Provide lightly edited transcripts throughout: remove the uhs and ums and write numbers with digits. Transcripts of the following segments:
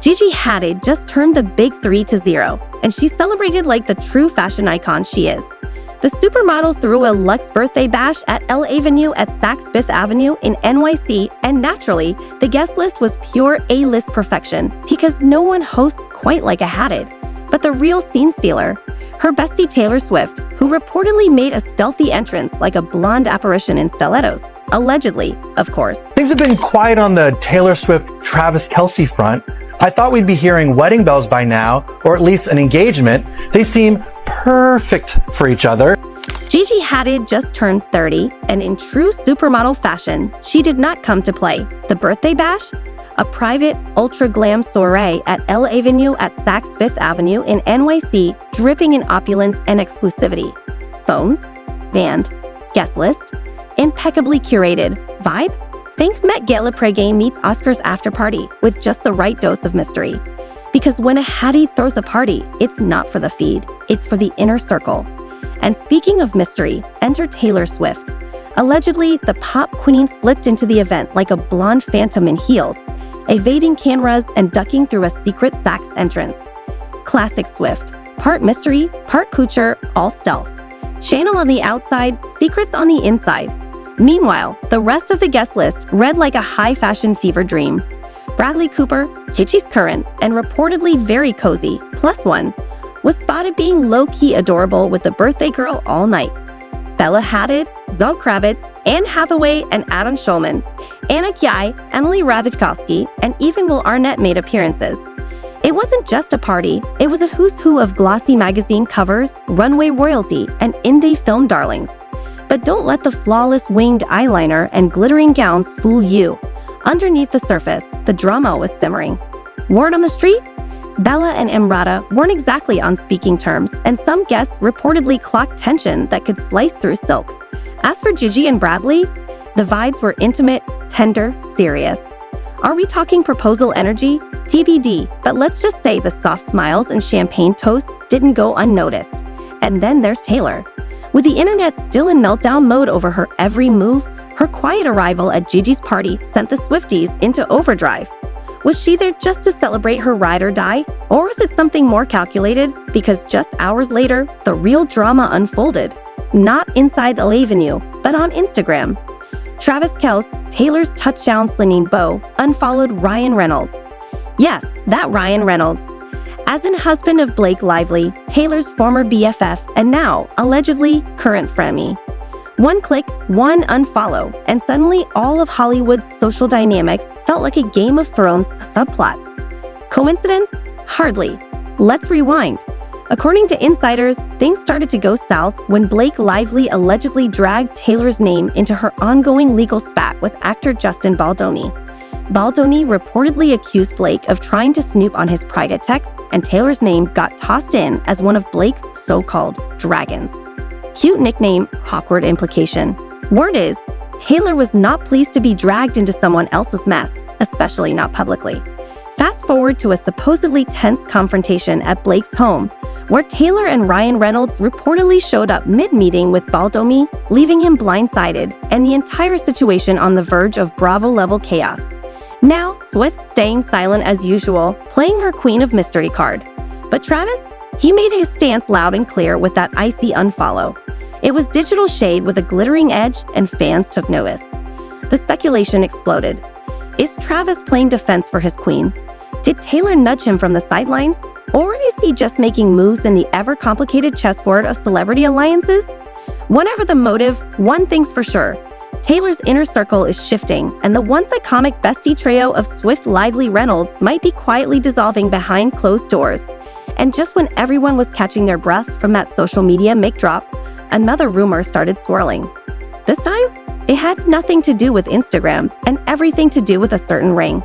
Gigi Hadid just turned the big 3 to 0, and she celebrated like the true fashion icon she is. The supermodel threw a luxe birthday bash at L Avenue at Saks Fifth Avenue in NYC, and naturally, the guest list was pure A-list perfection because no one hosts quite like a Hadid. But the real scene stealer, her bestie Taylor Swift, who reportedly made a stealthy entrance like a blonde apparition in stilettos. Allegedly, of course. Things have been quiet on the Taylor Swift-Travis Kelce front. I thought we'd be hearing wedding bells by now, or at least an engagement. They seem perfect for each other. Gigi Hadid just turned 30, and in true supermodel fashion, she did not come to play. The birthday bash? A private, ultra-glam soiree at L Avenue at Saks Fifth Avenue in NYC, dripping in opulence and exclusivity. Phones? Band? Guest list? Impeccably curated. Vibe? Think Met Gala pregame meets Oscars after party with just the right dose of mystery. Because when a Hadid throws a party, it's not for the feed, it's for the inner circle. And speaking of mystery, enter Taylor Swift. Allegedly, the pop queen slipped into the event like a blonde phantom in heels, evading cameras and ducking through a secret Saks entrance. Classic Swift. Part mystery, part couture, all stealth. Chanel on the outside, secrets on the inside. Meanwhile, the rest of the guest list read like a high-fashion fever dream. Bradley Cooper, Gigi's current, and reportedly very cozy, +1, was spotted being low-key adorable with the birthday girl all night. Bella Hadid, Zoe Kravitz, Anne Hathaway, and Adam Schulman, Anna Kiai, Emily Ratajkowski, and even Will Arnett made appearances. It wasn't just a party, it was a who's who of glossy magazine covers, runway royalty, and indie film darlings. But don't let the flawless winged eyeliner and glittering gowns fool you. Underneath the surface, the drama was simmering. Word on the street? Bella and Emrata weren't exactly on speaking terms, and some guests reportedly clocked tension that could slice through silk. As for Gigi and Bradley, the vibes were intimate, tender, serious. Are we talking proposal energy? TBD, but let's just say the soft smiles and champagne toasts didn't go unnoticed. And then there's Taylor. With the internet still in meltdown mode over her every move, her quiet arrival at Gigi's party sent the Swifties into overdrive. Was she there just to celebrate her ride or die? Or was it something more calculated? Because just hours later, the real drama unfolded. Not inside L Avenue, but on Instagram. Travis Kelce, Taylor's touchdown-slinging beau, unfollowed Ryan Reynolds. Yes, that Ryan Reynolds. As in husband of Blake Lively, Taylor's former BFF, and now, allegedly, current frenemy. One click, one unfollow, and suddenly all of Hollywood's social dynamics felt like a Game of Thrones subplot. Coincidence? Hardly. Let's rewind. According to insiders, things started to go south when Blake Lively allegedly dragged Taylor's name into her ongoing legal spat with actor Justin Baldoni. Baldoni reportedly accused Blake of trying to snoop on his private texts, and Taylor's name got tossed in as one of Blake's so-called dragons. Cute nickname, awkward implication. Word is, Taylor was not pleased to be dragged into someone else's mess, especially not publicly. Fast forward to a supposedly tense confrontation at Blake's home, where Taylor and Ryan Reynolds reportedly showed up mid-meeting with Baldoni, leaving him blindsided, and the entire situation on the verge of Bravo-level chaos. Now, Swift staying silent as usual, playing her Queen of Mystery card. But Travis? He made his stance loud and clear with that icy unfollow. It was digital shade with a glittering edge, and fans took notice. The speculation exploded. Is Travis playing defense for his queen? Did Taylor nudge him from the sidelines? Or is he just making moves in the ever-complicated chessboard of celebrity alliances? Whatever the motive, one thing's for sure. Taylor's inner circle is shifting, and the once iconic bestie trio of Swift, Lively, Reynolds might be quietly dissolving behind closed doors. And just when everyone was catching their breath from that social media mic drop, another rumor started swirling. This time, it had nothing to do with Instagram and everything to do with a certain ring.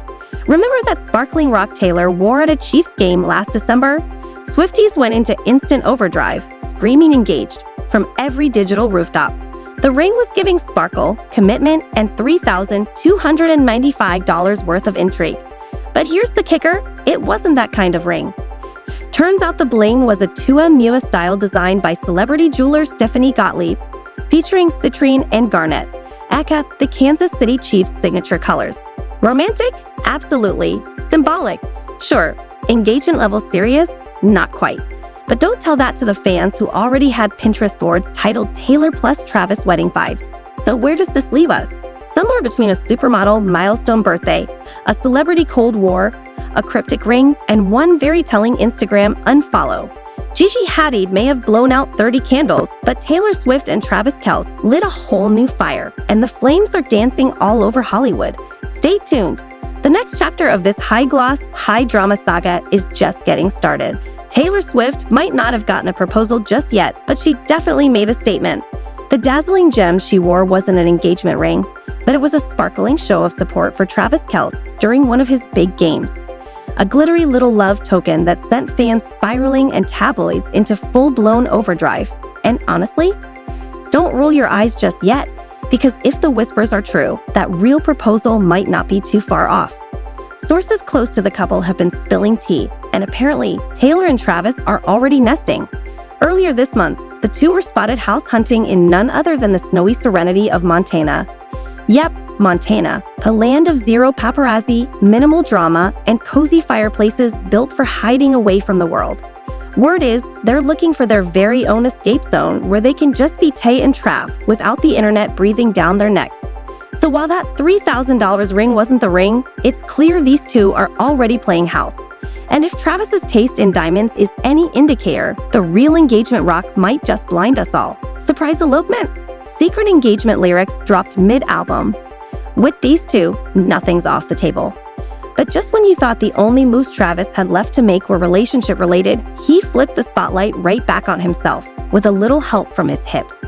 Remember that sparkling rock Taylor wore at a Chiefs game last December? Swifties went into instant overdrive, screaming engaged, from every digital rooftop. The ring was giving sparkle, commitment, and $3,295 worth of intrigue. But here's the kicker, it wasn't that kind of ring. Turns out the bling was a Tua Mua style designed by celebrity jeweler Stephanie Gottlieb, featuring citrine and garnet, aka the Kansas City Chiefs' signature colors. Romantic? Absolutely. Symbolic? Sure, engagement level serious? Not quite. But don't tell that to the fans who already had Pinterest boards titled Taylor plus Travis wedding vibes. So where does this leave us? Somewhere between a supermodel milestone birthday, a celebrity Cold War, a cryptic ring, and one very telling Instagram unfollow. Gigi Hadid may have blown out 30 candles, but Taylor Swift and Travis Kelce lit a whole new fire, and the flames are dancing all over Hollywood. Stay tuned. The next chapter of this high-gloss, high-drama saga is just getting started. Taylor Swift might not have gotten a proposal just yet, but she definitely made a statement. The dazzling gem she wore wasn't an engagement ring, but it was a sparkling show of support for Travis Kelce during one of his big games. A glittery little love token that sent fans spiraling and tabloids into full-blown overdrive. And honestly, don't roll your eyes just yet, because if the whispers are true, that real proposal might not be too far off. Sources close to the couple have been spilling tea, and apparently, Taylor and Travis are already nesting. Earlier this month, the two were spotted house hunting in none other than the snowy serenity of Montana. Yep, Montana, the land of zero paparazzi, minimal drama, and cozy fireplaces built for hiding away from the world. Word is, they're looking for their very own escape zone where they can just be Tay and Trav without the internet breathing down their necks. So while that $3,000 ring wasn't the ring, it's clear these two are already playing house. And if Travis's taste in diamonds is any indicator, the real engagement rock might just blind us all. Surprise elopement? Secret engagement lyrics dropped mid-album. With these two, nothing's off the table. But just when you thought the only moves Travis had left to make were relationship-related, he flipped the spotlight right back on himself, with a little help from his hips.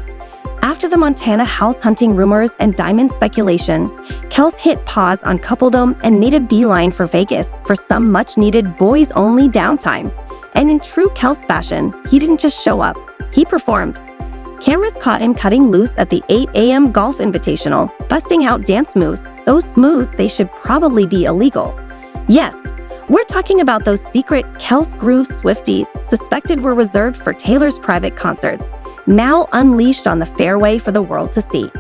After the Montana house hunting rumors and diamond speculation, Kelce hit pause on coupledom and made a beeline for Vegas for some much-needed boys-only downtime. And in true Kelce fashion, he didn't just show up, he performed. Cameras caught him cutting loose at the 8 a.m. golf invitational, busting out dance moves so smooth they should probably be illegal. Yes, we're talking about those secret Kelce Groove Swifties suspected were reserved for Taylor's private concerts, now unleashed on the fairway for the world to see.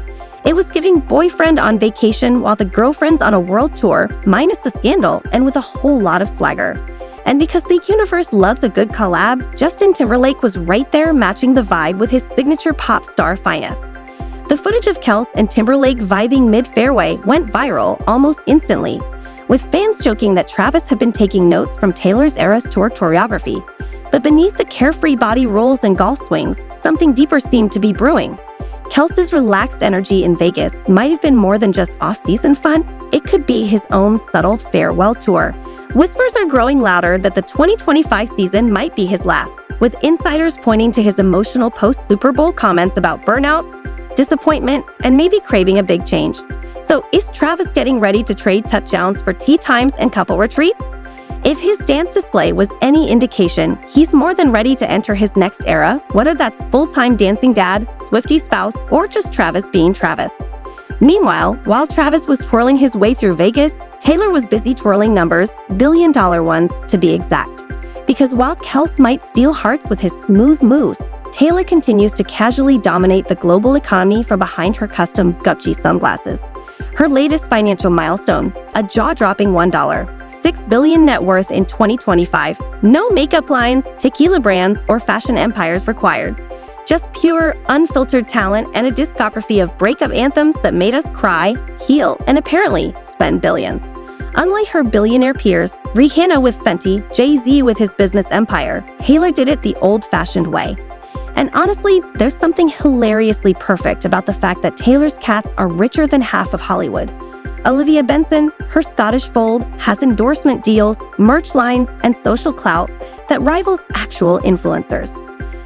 It was giving boyfriend on vacation while the girlfriend's on a world tour, minus the scandal, and with a whole lot of swagger. And because the universe loves a good collab, Justin Timberlake was right there matching the vibe with his signature pop star finesse. The footage of Kelce and Timberlake vibing mid-fairway went viral almost instantly, with fans joking that Travis had been taking notes from Taylor's Eras Tour choreography. But beneath the carefree body rolls and golf swings, something deeper seemed to be brewing. Kelce's relaxed energy in Vegas might have been more than just off-season fun. It could be his own subtle farewell tour. Whispers are growing louder that the 2025 season might be his last, with insiders pointing to his emotional post-Super Bowl comments about burnout, disappointment, and maybe craving a big change. So is Travis getting ready to trade touchdowns for tea times and couple retreats? If his dance display was any indication, he's more than ready to enter his next era, whether that's full-time dancing dad, Swiftie spouse, or just Travis being Travis. Meanwhile, while Travis was twirling his way through Vegas, Taylor was busy twirling numbers, billion-dollar ones to be exact. Because while Kelce might steal hearts with his smooth moves, Taylor continues to casually dominate the global economy from behind her custom Gucci sunglasses. Her latest financial milestone, a jaw-dropping $1, $6 billion net worth in 2025. No makeup lines, tequila brands, or fashion empires required. Just pure, unfiltered talent and a discography of breakup anthems that made us cry, heal, and apparently spend billions. Unlike her billionaire peers, Rihanna with Fenty, Jay-Z with his business empire, Taylor did it the old-fashioned way. And honestly, there's something hilariously perfect about the fact that Taylor's cats are richer than half of Hollywood. Olivia Benson, her Scottish fold, has endorsement deals, merch lines, and social clout that rivals actual influencers.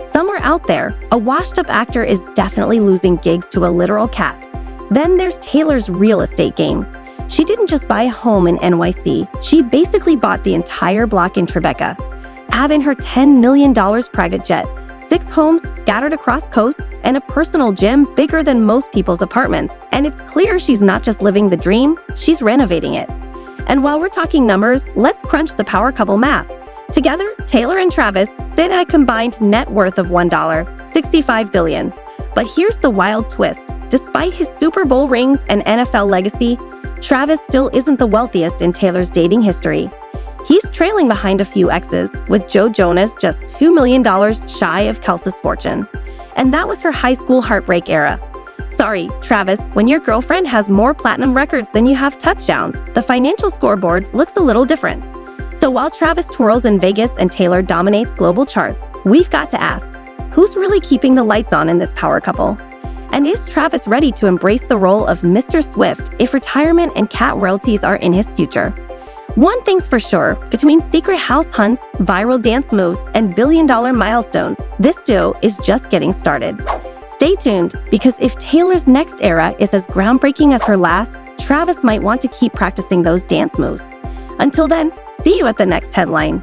Somewhere out there, a washed-up actor is definitely losing gigs to a literal cat. Then there's Taylor's real estate game. She didn't just buy a home in NYC, she basically bought the entire block in Tribeca. Add in her $10 million private jet, 6 homes scattered across coasts, and a personal gym bigger than most people's apartments. And it's clear she's not just living the dream, she's renovating it. And while we're talking numbers, let's crunch the power couple math. Together, Taylor and Travis sit at a combined net worth of $1, $65 billion. But here's the wild twist. Despite his Super Bowl rings and NFL legacy, Travis still isn't the wealthiest in Taylor's dating history. He's trailing behind a few exes, with Joe Jonas just $2 million shy of Kelce's fortune. And that was her high school heartbreak era. Sorry, Travis, when your girlfriend has more platinum records than you have touchdowns, the financial scoreboard looks a little different. So while Travis twirls in Vegas and Taylor dominates global charts, we've got to ask, who's really keeping the lights on in this power couple? And is Travis ready to embrace the role of Mr. Swift if retirement and cat royalties are in his future? One thing's for sure, between secret house hunts, viral dance moves, and billion-dollar milestones, this duo is just getting started. Stay tuned, because if Taylor's next era is as groundbreaking as her last, Travis might want to keep practicing those dance moves. Until then, see you at the next headline.